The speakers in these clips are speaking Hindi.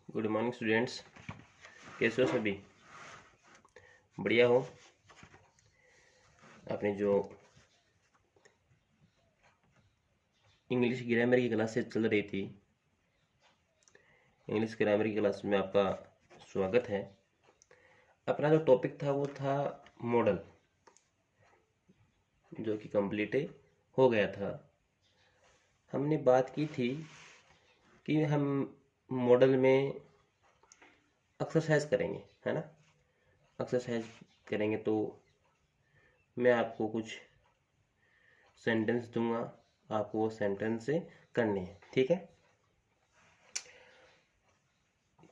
Good morning students. कैसे हो सभी? बढ़िया हो? आपने जो इंग्लिश ग्रामर की क्लासेस चल रही थी, इंग्लिश ग्रामर की क्लास में आपका स्वागत है। अपना जो टॉपिक था वो था मॉडल, जो कि कंप्लीट हो गया था। हमने बात की थी कि हम मॉडल में एक्सरसाइज करेंगे, है ना। एक्सरसाइज करेंगे तो मैं आपको कुछ सेंटेंस दूंगा, आपको वो सेंटेंस से करने हैं, ठीक है।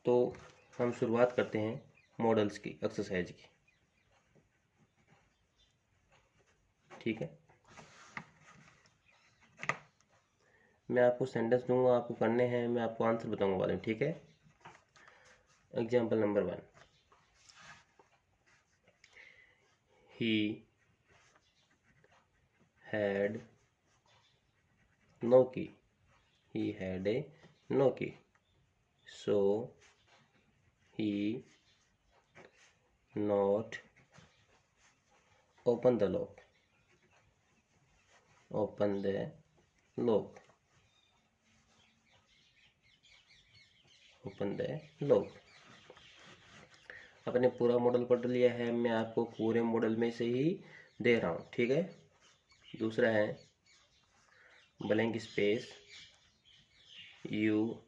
तो हम शुरुआत करते हैं मॉडल्स की एक्सरसाइज की, ठीक है। मैं आपको सेंटेंस दूंगा, आपको करने हैं, मैं आपको आंसर बताऊंगा बाद में, ठीक है। Example number 1, he had no key, he had a no key, so he not open the lock, open the lock, open the lock। अपने पूरा मॉडल पढ़ लिया है, मैं आपको पूरे मॉडल में से ही दे रहा हूँ, ठीक है। दूसरा है blank space, you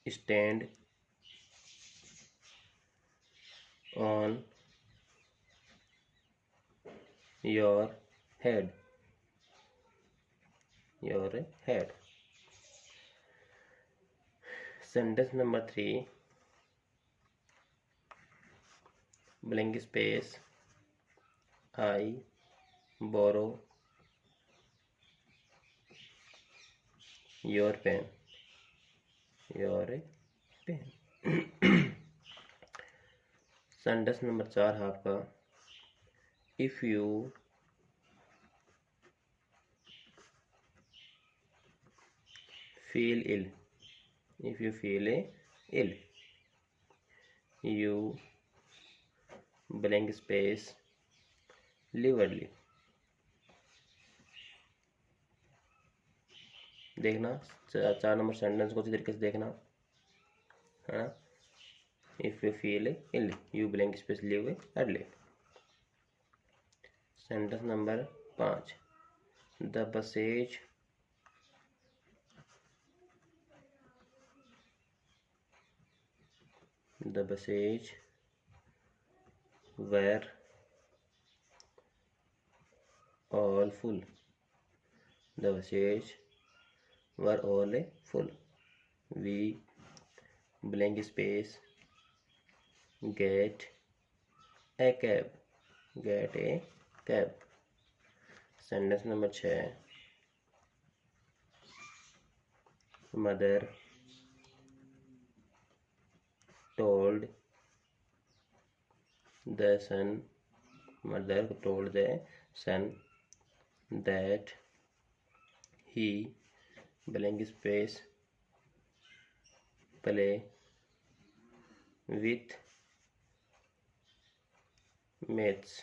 stand on your head, your head. Sentence number 3, blank space, I borrow your pen, your pen. Sentence number 4 है आपका, if you feel ill, if you feel ill, you blank space live early। देखना, 4 नंबर सेंटेंस को अच्छी तरीके से देखना, है ना। If you feel ill, you blank space live early. Sentence number 5, the buses were all full, the buses were all full, we blank space get a cab, get a cab। Sentence number 6, mother told the son, mother told the son that he blank space play with mates।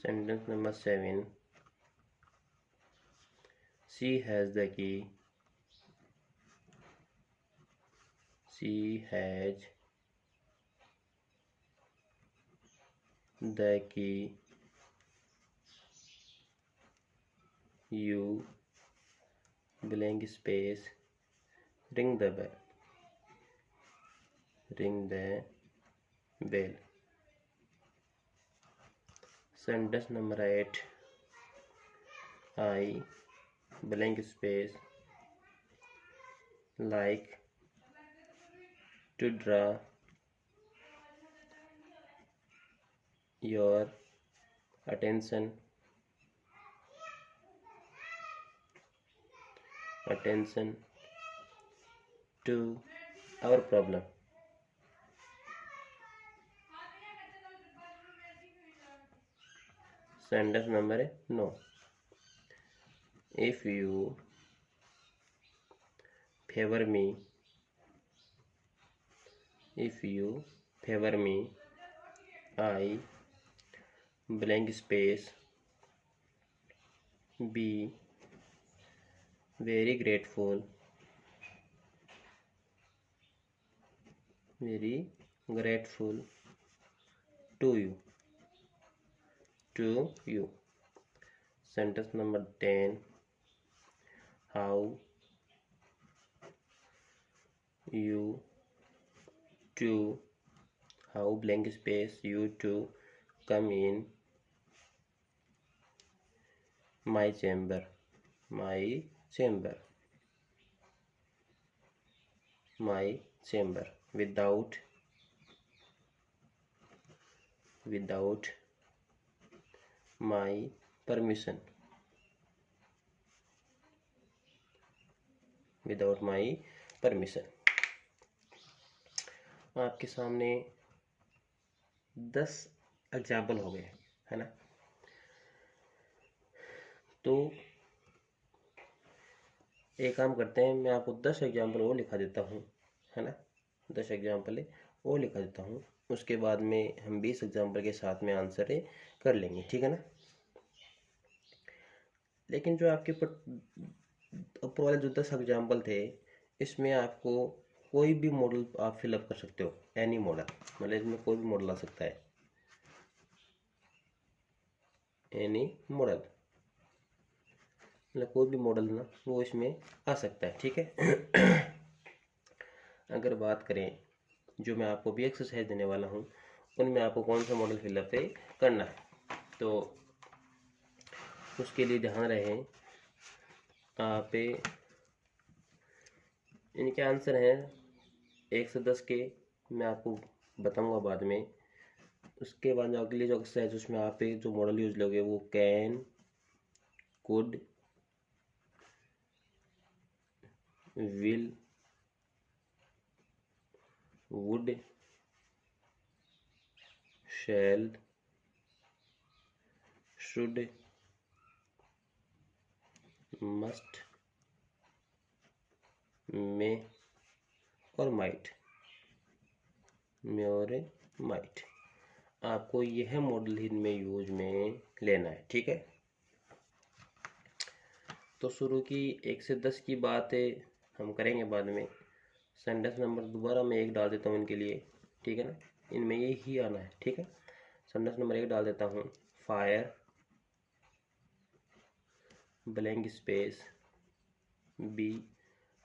Sentence number 7, she has the key, she has the key, you blank space ring the bell, ring the bell। Sentence number 8, I blank space like to draw your attention to our problem। Sentence number 9, if you favor me, if you favor me, I blank space be very grateful to you. Sentence number 10. How you to how blank space you to come in my chamber without my permission, आपके सामने 10 एग्जाम्पल हो गए, है ना। तो एक काम करते हैं, मैं आपको 10 एग्जाम्पल और लिखा देता हूँ, है ना। 10 एग्जाम्पल और लिखा देता हूँ, उसके बाद में हम 20 एग्जाम्पल के साथ में आंसर कर लेंगे, ठीक है ना। लेकिन जो आपके ऊपर वाले जो 10 एग्जाम्पल थे, इसमें आपको कोई भी मॉडल आप फिलअप कर सकते हो, एनी मॉडल, मतलब इसमें कोई भी मॉडल आ सकता है, एनी मॉडल, मतलब कोई भी मॉडल ना वो इसमें आ सकता है, ठीक है। अगर बात करें जो मैं आपको भी एक्सरसाइज देने वाला हूँ, उनमें आपको कौन सा मॉडल फिलअप करना है, तो उसके लिए ध्यान रहे आप इनके आंसर हैं 1 से 10 के, मैं आपको बताऊंगा बाद में। उसके बाद जो अगली जो एक्सरसाइज उसमें आप जो मॉडल यूज लोगे वो can, could, will, would, shall, should, must, may और माइट, आपको यह मॉडल इनमें यूज में लेना है, ठीक है। तो शुरू की 1 से 10 की बात हम करेंगे बाद में। सेंटेंस नंबर दोबारा मैं 1 डाल देता हूँ इनके लिए, ठीक है ना, इनमें ये ही आना है, ठीक है। सेंटेंस नंबर 1 डाल देता हूँ, fire blank space be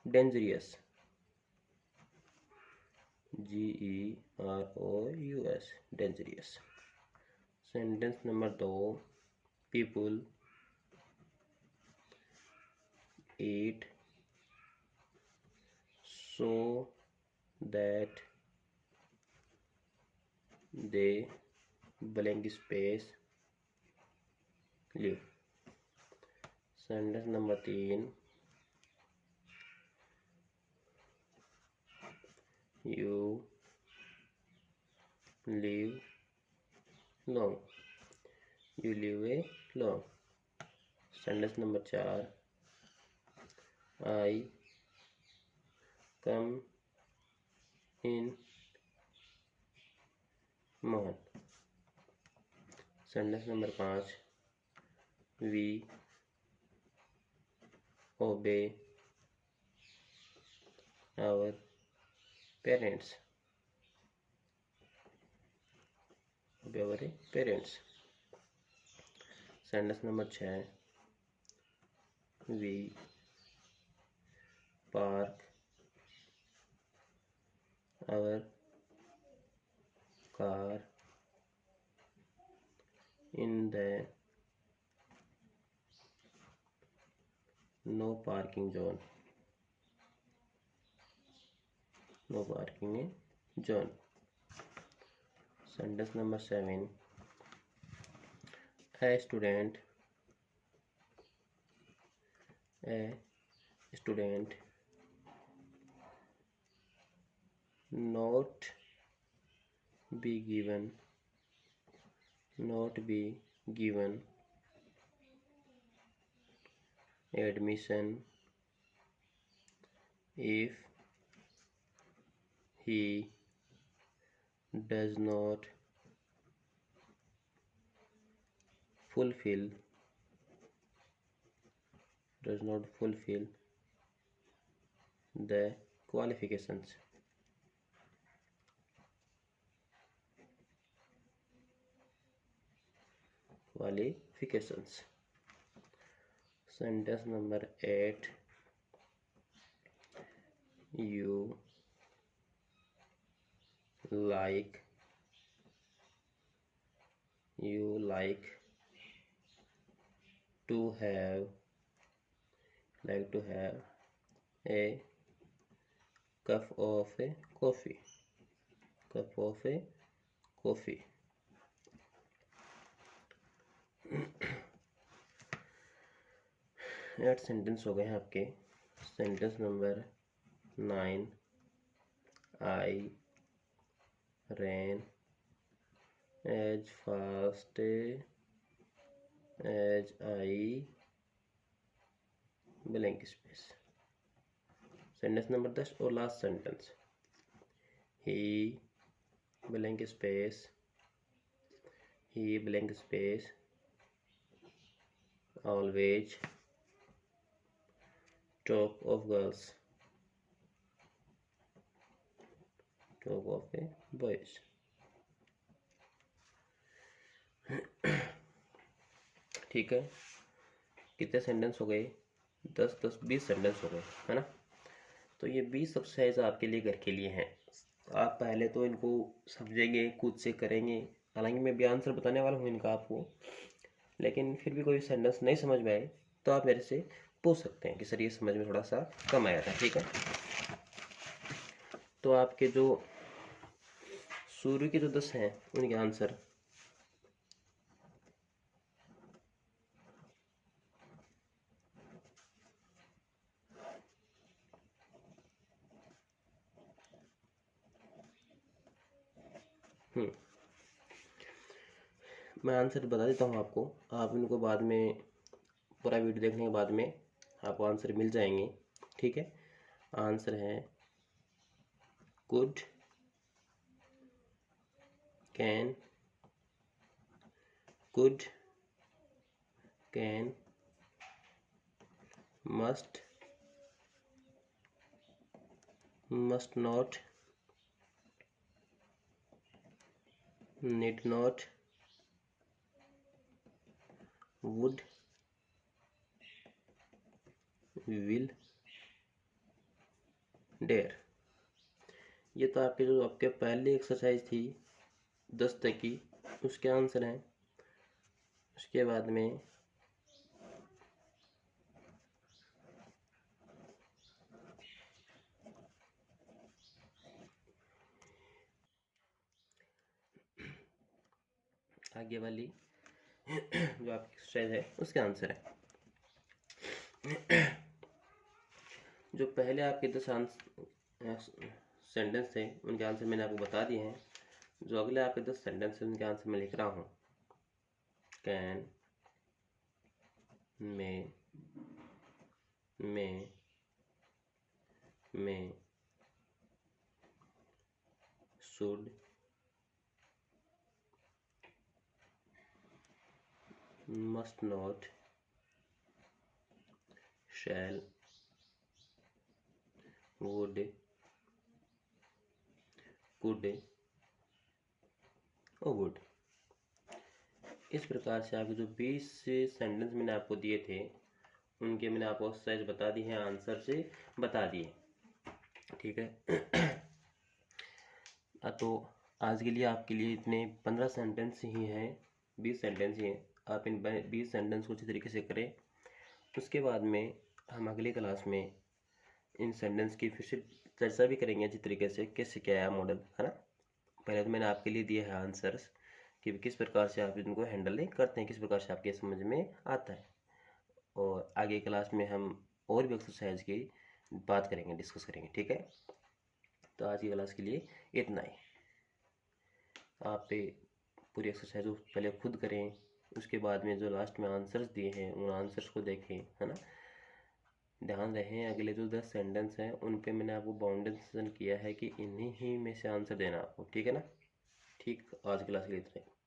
dangerous, GEROUS, dangerous. Sentence number 2, people eat so that they blank space live। Sentence number 3, you live long, sentence number 4, I come in Mohan। Sentence number 5, we obey our parents, sentence number 6, we park our car in the no parking zone, sentence number 7, a student not be given admission if he does not fulfill the qualifications. Sentence number 8. You like to have a cup of coffee. Eight sentence हो गए हैं आपके। Sentence number 9। I ran as fast as I blank space. Sentence number 10 और last sentence. He blank space always talk of girls, talk of boys। ठीक है, कितने सेंटेंस हो गए? 20 सेंटेंस हो गए, है ना। तो ये 20 एक्सरसाइज आपके लिए घर के लिए हैं। आप पहले तो इनको समझेंगे, खुद से करेंगे। हालांकि मैं भी आंसर बताने वाला हूँ इनका आपको, लेकिन फिर भी कोई सेंटेंस नहीं समझ में आए तो आप मेरे से पूछ सकते हैं कि सर ये समझ में थोड़ा सा कम आया था। ठीक है, तो आपके जो शुरू के जो 10 हैं उनके आंसर मैं आंसर बता देता हूँ आपको। आप इनको बाद में पूरा वीडियो देखने के बाद में आपको आंसर मिल जाएंगे। ठीक है, आंसर है could, can, must not, need not, would, will, dare. ये तो आपके जो आपके पहली एक्सरसाइज थी 10 तक की, उसके आंसर हैं। उसके बाद में आगे वाली जो आपकी एक्सरसाइज है उसके आंसर है। जो पहले आपके 10 सेंटेंस थे उनके आंसर मैंने आपको बता दिए हैं। जो अगले आपके 10 सेंटेंस हैं उनके आंसर मैं लिख रहा हूँ। Can, may, should, must not, shall, would, could और वुड। इस प्रकार से आपके जो 20 सेंटेंस मैंने आपको दिए थे उनके मैंने आपको एक्सरसाइज बता दी है, आंसर से बता दिए। ठीक है, तो आज के लिए आपके लिए इतने 15 सेंटेंस ही हैं, 20 सेंटेंस ही हैं। आप इन 20 सेंटेंस को अच्छी तरीके से करें। उसके बाद में हम अगली क्लास में इन सेंटेंस की फिर से चर्चा भी करेंगे अच्छी तरीके से, कैसे क्या है मॉडल, है ना। पहले तो मैंने आपके लिए दिए हैं आंसर्स कि किस प्रकार से आप इनको हैंडल करते हैं, किस प्रकार से आपके समझ में आता है। और आगे क्लास में हम और भी एक्सरसाइज की बात करेंगे, डिस्कस करेंगे। ठीक है, तो आज की क्लास के लिए इतना ही। आप पूरी एक्सरसाइज पहले खुद करें, उसके बाद में जो लास्ट में आंसर्स दिए हैं उन आंसर्स को देखें, है ना। ध्यान रहे अगले जो 10 सेंटेंस हैं उन पे मैंने आपको बाउंडेशन किया है कि इन्हीं ही में से आंसर देना आपको, ठीक है ना। ठीक, आज क्लास के लिए इतना ही।